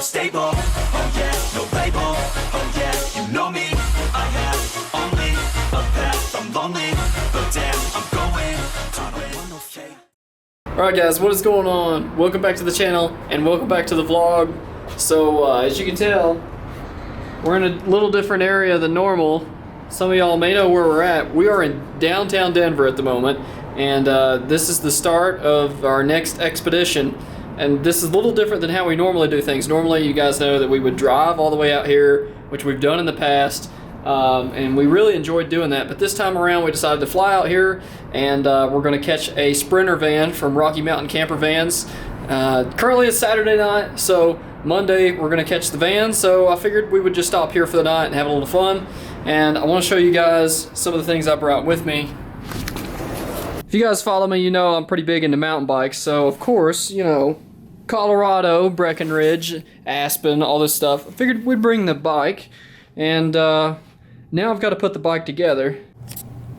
stable. Oh yeah, no label. Oh yeah, you know me. I have only a path. I'm lonely, but damn, I'm going. I don't want no fate. Alright guys, what is going on? Welcome back to the channel and welcome back to the vlog. So as you can tell, we're in a little different area than normal. Some of y'all may know where we're at. We are in downtown Denver at the moment, and this is the start of our next expedition. And this is a little different than how we normally do things. Normally you guys know that we would drive all the way out here, which we've done in the past, and we really enjoyed doing that. But this time around we decided to fly out here, and we're going to catch a Sprinter van from Rocky Mountain Camper Vans. Currently it's Saturday night, so Monday we're going to catch the van, so I figured we would just stop here for the night and have a little fun. And I want to show you guys some of the things I brought with me. If you guys follow me, you know I'm pretty big into mountain bikes, so of course, you know, Colorado, Breckenridge, Aspen, all this stuff. I figured we'd bring the bike, and now I've got to put the bike together.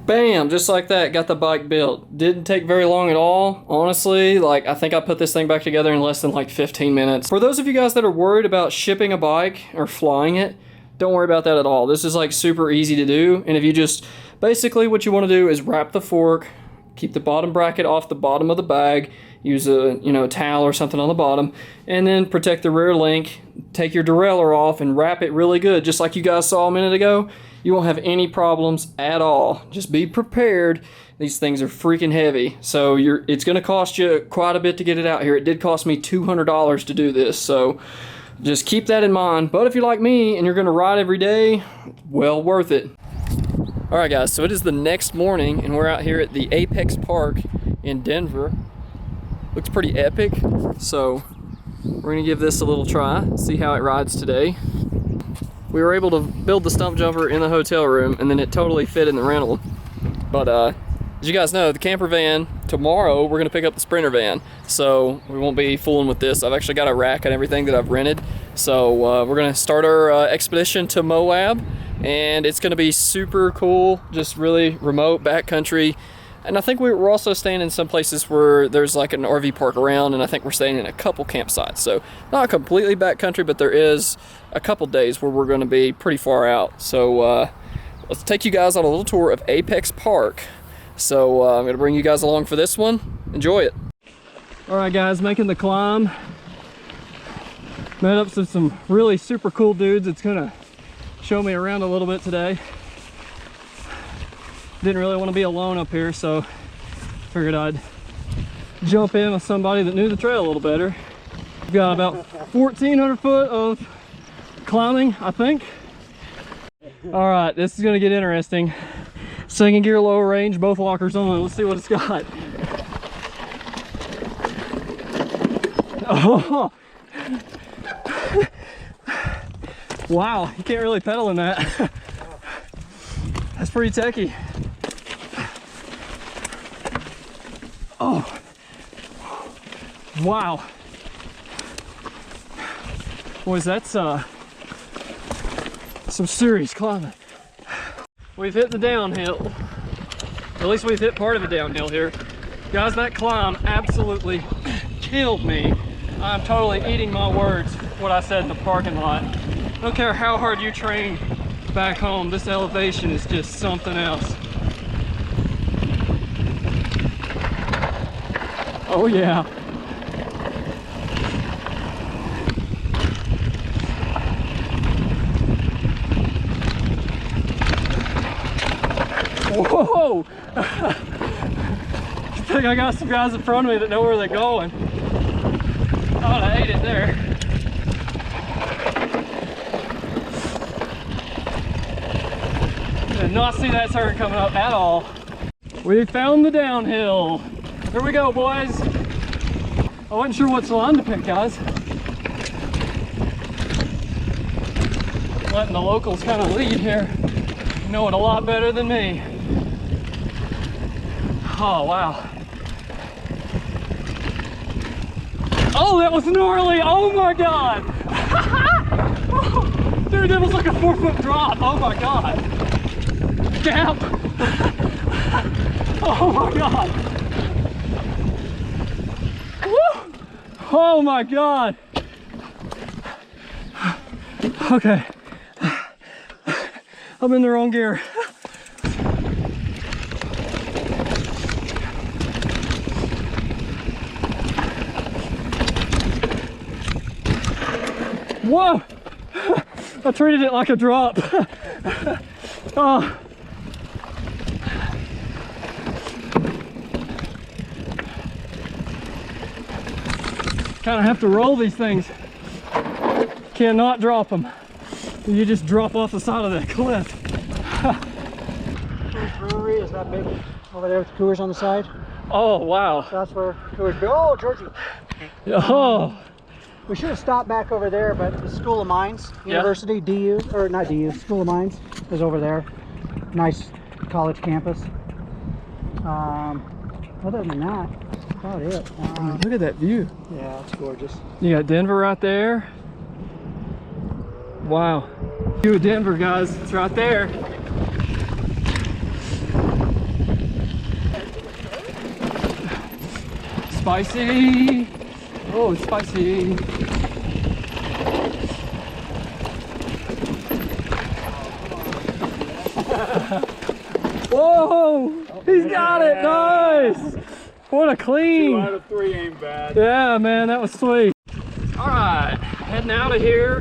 Bam, just like that, got the bike built. Didn't take very long at all, honestly. Like, I think I put this thing back together in less than like 15 minutes. For those of you guys that are worried about shipping a bike or flying it, don't worry about that at all. This is like super easy to do, and if you just, basically what you want to do is wrap the fork, keep the bottom bracket off the bottom of the bag, use a towel or something on the bottom, and then protect the rear link, take your derailleur off and wrap it really good, just like you guys saw a minute ago. You won't have any problems at all. Just be prepared. These things are freaking heavy, so it's going to cost you quite a bit to get it out here. It did cost me $200 to do this, so just keep that in mind. But if you're like me and you're going to ride every day, well worth it. Alright guys, so it is the next morning and we're out here at the Apex Park in Denver. Looks pretty epic, so we're going to give this a little try, see how it rides today. We were able to build the stump jumper in the hotel room, and then it totally fit in the rental. But as you guys know, the camper van, tomorrow we're going to pick up the Sprinter van, so we won't be fooling with this. I've actually got a rack and everything that I've rented, so we're going to start our expedition to Moab, and it's going to be super cool, just really remote, backcountry. And I think we're also staying in some places where there's like an RV park around, and I think we're staying in a couple campsites. So not completely backcountry, but there is a couple days where we're going to be pretty far out. So let's take you guys on a little tour of Apex Park. So I'm going to bring you guys along for this one. Enjoy it. All right guys, making the climb. Met up with some really super cool dudes. It's going to show me around a little bit today. Didn't really want to be alone up here, so figured I'd jump in with somebody that knew the trail a little better. We've got about 1,400 foot of climbing, I think. All right, this is going to get interesting. Second gear, lower range, both lockers on. Let's see what it's got. Oh, wow, you can't really pedal in that. That's pretty techy. Oh, wow. Boys, that's some serious climbing. We've hit the downhill. At least we've hit part of the downhill here. Guys, that climb absolutely killed me. I'm totally eating my words, what I said in the parking lot. I don't care how hard you train back home, this elevation is just something else. Oh yeah. Whoa! I think I got some guys in front of me that know where they're going. Oh, I ate it there. Did not see that turn coming up at all. We found the downhill. Here we go, boys. I wasn't sure what line to pick, guys. Letting the locals kind of lead here. You know it a lot better than me. Oh, wow. Oh, that was gnarly. Oh my God. Dude, that was like a 4-foot drop. Oh my God. Gap. Oh my God. Woo. Oh my God. Okay. I'm in the wrong gear. Whoa! I treated it like a drop. Oh. Kind of have to roll these things. Cannot drop them. You just drop off the side of that cliff. Brewery is that big over there with the Coors on the side. Oh wow. So that's where Coors. Oh, Georgie. Oh. We should have stopped back over there, but the School of Mines, University, DU, or not DU, School of Mines is over there. Nice college campus. Other than that, that's about it. Look at that view. Yeah, it's gorgeous. You got Denver right there. Wow. View of Denver, guys. It's right there. Spicy. Oh, it's spicy. Whoa! He's got it! Nice! What a clean! 2 out of 3 ain't bad. Yeah, man, that was sweet. Alright, heading out of here.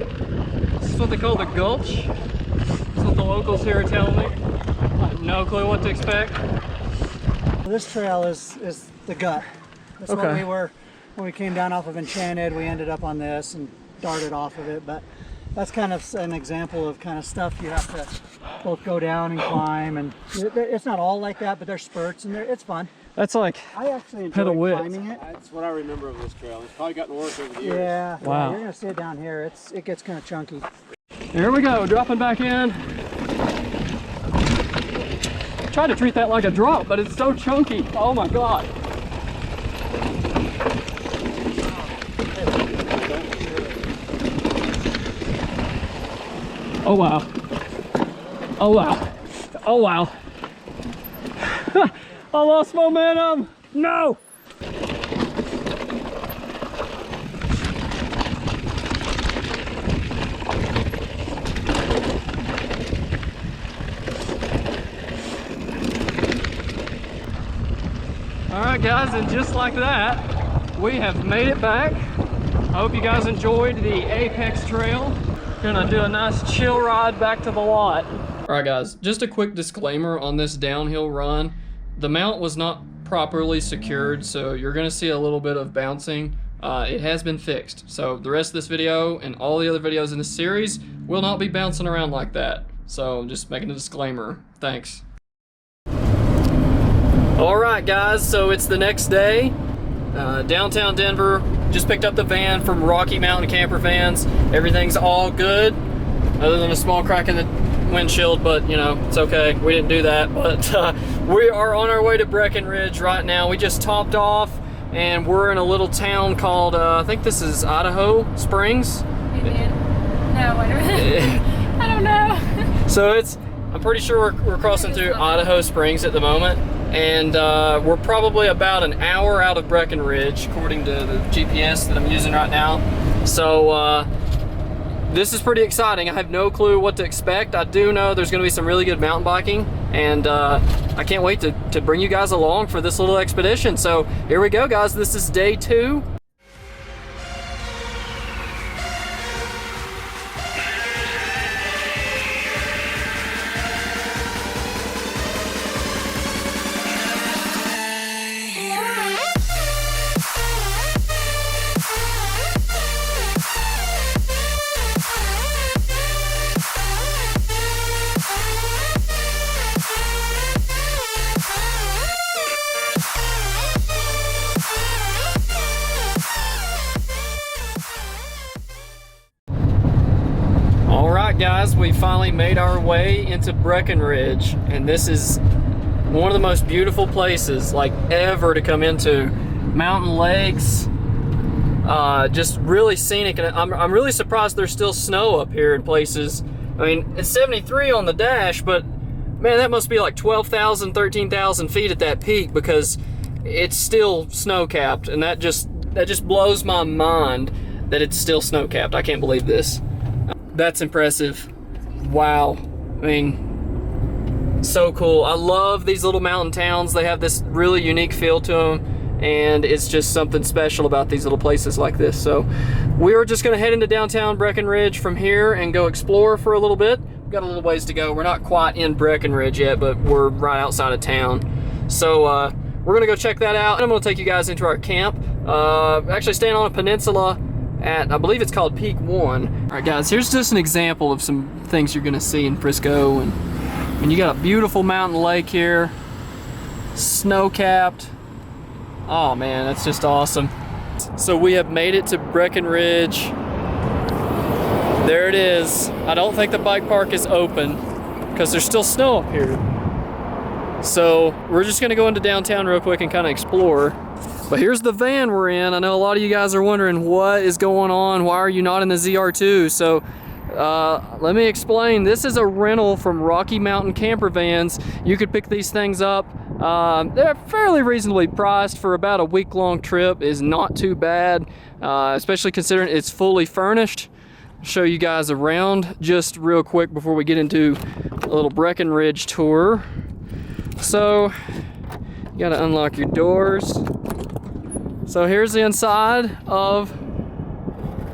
This is what they call the Gulch. That's what the locals here are telling me. I have no clue what to expect. This trail is the gut. That's what we were when we came down off of Enchanted. We ended up on this and darted off of it, but that's kind of an example of kind of stuff you have to both go down and climb, and it's not all like that, but there's spurts and it's fun. That's like I actually pedal enjoy width. climbing it. That's what I remember of this trail. It's probably gotten worse over the years. Yeah, Wow. you're gonna see it down here. It gets kind of chunky. Here we go, dropping back in. Try to treat that like a drop, but it's so chunky. Oh my god. Oh wow. Oh wow. Oh wow. I lost momentum. No. All right, guys, and just like that, we have made it back. I hope you guys enjoyed the Apex Trail. Gonna do a nice chill ride back to the lot. All right, guys, just a quick disclaimer on this downhill run. The mount was not properly secured, so you're gonna see a little bit of bouncing. It has been fixed, so the rest of this video and all the other videos in this series will not be bouncing around like that. So I'm just making a disclaimer. Thanks. All right, guys, so it's the next day. Downtown Denver. Just picked up the van from Rocky Mountain Camper Vans. Everything's all good, other than a small crack in the windshield, but you know, it's okay. We didn't do that, but we are on our way to Breckenridge right now. We just topped off, and we're in a little town called, I think this is Idaho Springs. No, wait a minute. I don't know. So I'm pretty sure we're crossing through Idaho Springs at the moment, and we're probably about an hour out of Breckenridge, according to the GPS that I'm using right now. So this is pretty exciting. I have no clue what to expect. I do know there's gonna be some really good mountain biking, and I can't wait to bring you guys along for this little expedition. So here we go, guys. This is day 2. Guys, we finally made our way into Breckenridge, and this is one of the most beautiful places like ever to come into. Mountain lakes, just really scenic, and I'm really surprised there's still snow up here in places. I mean, it's 73 on the dash, but man, that must be like 12,000, 13,000 feet at that peak, because it's still snow-capped, and that just blows my mind that it's still snow-capped. I can't believe this. That's impressive. Wow. I mean, so cool. I love these little mountain towns. They have this really unique feel to them, and it's just something special about these little places like this. So we were just gonna head into downtown Breckenridge from here and go explore for a little bit. We've got a little ways to go. We're not quite in Breckenridge yet, but we're right outside of town. So we're gonna go check that out, and I'm gonna take you guys into our camp. Actually staying on a peninsula at, I believe it's called Peak 1. All right guys, here's just an example of some things you're gonna see in Frisco. And you got a beautiful mountain lake here, snow-capped. Oh man, that's just awesome. So we have made it to Breckenridge. There it is. I don't think the bike park is open because there's still snow up here. So we're just gonna go into downtown real quick and kind of explore. But here's the van we're in. I know a lot of you guys are wondering what is going on. Why are you not in the ZR2? So let me explain. This is a rental from Rocky Mountain Camper Vans. You could pick these things up. They're fairly reasonably priced for about a week-long trip. Is not too bad, especially considering it's fully furnished. I'll show you guys around just real quick before we get into a little Breckenridge tour. So you gotta unlock your doors. So here's the inside of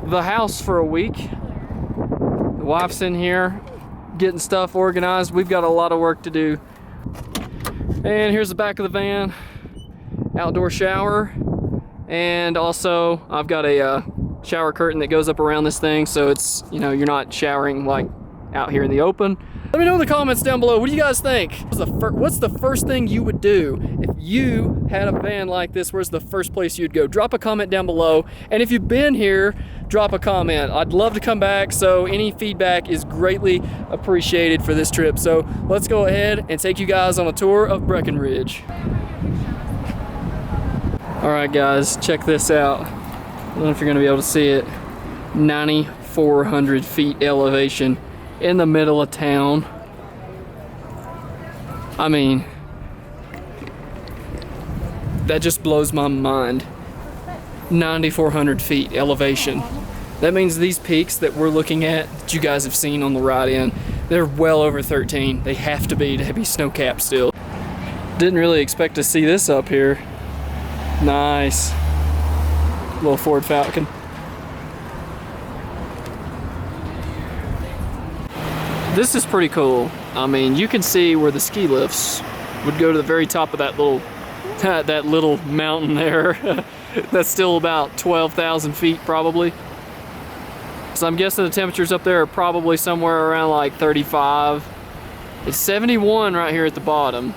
the house for a week. The wife's in here getting stuff organized. We've got a lot of work to do. And here's the back of the van. Outdoor shower. And also I've got a shower curtain that goes up around this thing, so it's, you know, you're not showering like out here in the open. Let me know in the comments down below, what do you guys think? What's the first thing you would do if you had a van like this? Where's the first place you'd go? Drop a comment down below. And if you've been here, drop a comment. I'd love to come back, so any feedback is greatly appreciated for this trip. So let's go ahead and take you guys on a tour of Breckenridge. All right guys, check this out. I don't know if you're gonna be able to see it. 9,400 feet elevation in the middle of town. I mean, that just blows my mind. 9,400 feet elevation. That means these peaks that we're looking at, that you guys have seen on the ride in, they're well over 13. They have to be snow-capped still. Didn't really expect to see this up here. Nice. Little Ford Falcon. This is pretty cool. I mean, you can see where the ski lifts would go to the very top of that little mountain there. That's still about 12,000 feet probably. So I'm guessing the temperatures up there are probably somewhere around like 35. It's 71 right here at the bottom.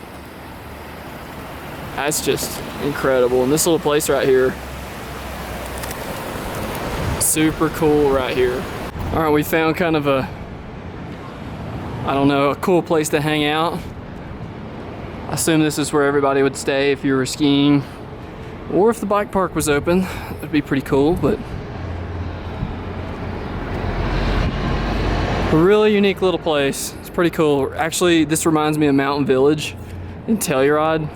That's just incredible. And this little place right here, super cool right here. All right, we found kind of a, I don't know, a cool place to hang out. I assume this is where everybody would stay if you were skiing, or if the bike park was open. That'd be pretty cool, but a really unique little place. It's pretty cool. Actually, this reminds me of Mountain Village in Telluride.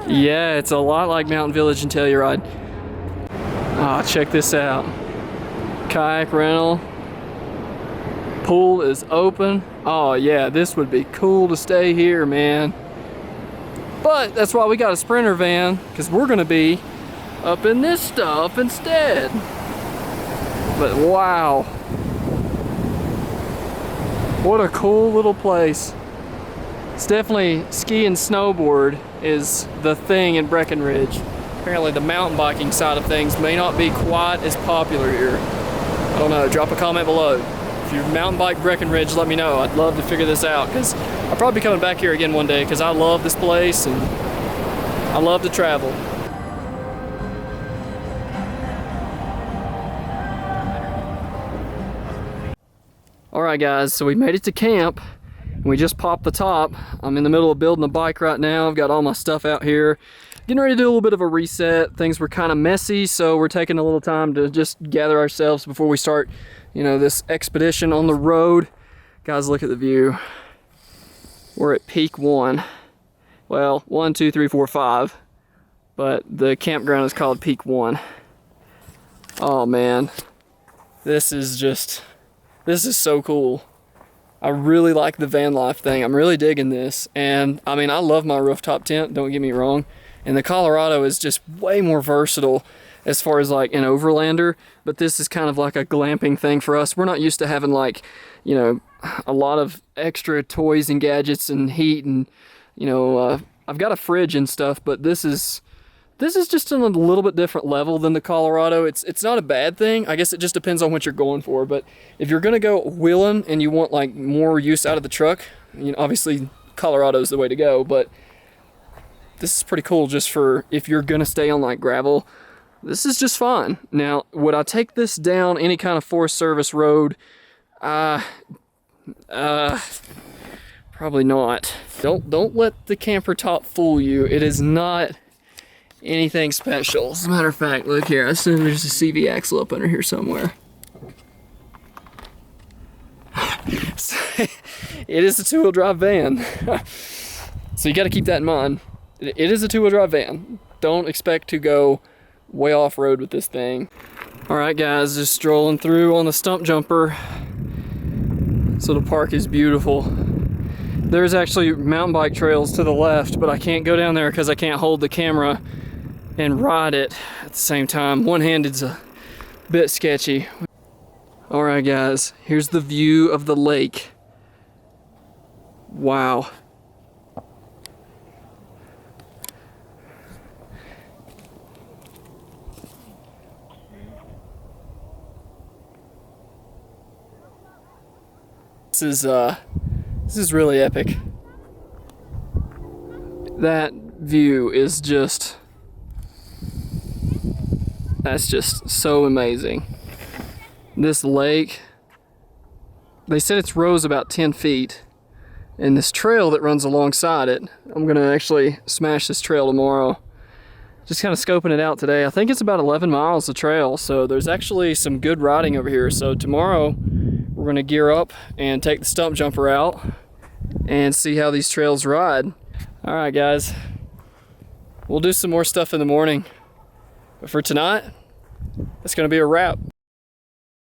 Yeah, it's a lot like Mountain Village in Telluride. Ah, check this out. Kayak rental. Pool is open. Oh yeah, this would be cool to stay here, man. But that's why we got a Sprinter van, because we're gonna be up in this stuff instead. But wow. What a cool little place. It's definitely ski and snowboard is the thing in Breckenridge. Apparently the mountain biking side of things may not be quite as popular here. I don't know, drop a comment below. If you mountain bike Breckenridge, let me know. I'd love to figure this out, because I'll probably be coming back here again one day, because I love this place and I love to travel. All right guys, so we made it to camp. We just popped the top. I'm in the middle of building a bike right now. I've got all my stuff out here. Getting ready to do a little bit of a reset. Things were kind of messy, so we're taking a little time to just gather ourselves before we start, you know, this expedition on the road. Guys, look at the view. We're at Peak 1. Well, 1, 2, 3, 4, 5. But the campground is called Peak 1. Oh man, this is just This is so cool. I really like the van life thing. I'm really digging this. And I mean, I love my rooftop tent, don't get me wrong. And the Colorado is just way more versatile as far as like an overlander, but this is kind of like a glamping thing for us. We're not used to having like, you know, a lot of extra toys and gadgets and heat and, you know, I've got a fridge and stuff, but this is just on a little bit different level than the Colorado. It's not a bad thing. I guess it just depends on what you're going for. But if you're gonna go wheeling and you want like more use out of the truck, you know, obviously Colorado's the way to go. But this is pretty cool just for if you're gonna stay on like gravel. This is just fine. Now, would I take this down any kind of Forest Service road? Probably not. Don't let the camper top fool you. It is not anything special. As a matter of fact, look here. I assume there's a CV axle up under here somewhere. It is a two-wheel drive van. So you got to keep that in mind. It is a two-wheel drive van. Don't expect to go way off-road with this thing. All right, guys, just strolling through on the stump jumper. So the park is beautiful. There's actually mountain bike trails to the left, but I can't go down there because I can't hold the camera and ride it at the same time. One-handed's a bit sketchy. All right, guys, here's the view of the lake. Wow. This is really epic. That view is just, that's just so amazing. This lake, they said it's rose about 10 feet, and this trail that runs alongside it, I'm gonna actually smash this trail tomorrow. Just kind of scoping it out today. I think it's about 11 miles of trail, so there's actually some good riding over here. So tomorrow we're gonna gear up and take the stump jumper out and see how these trails ride. All right, guys, we'll do some more stuff in the morning, but for tonight, it's gonna be a wrap.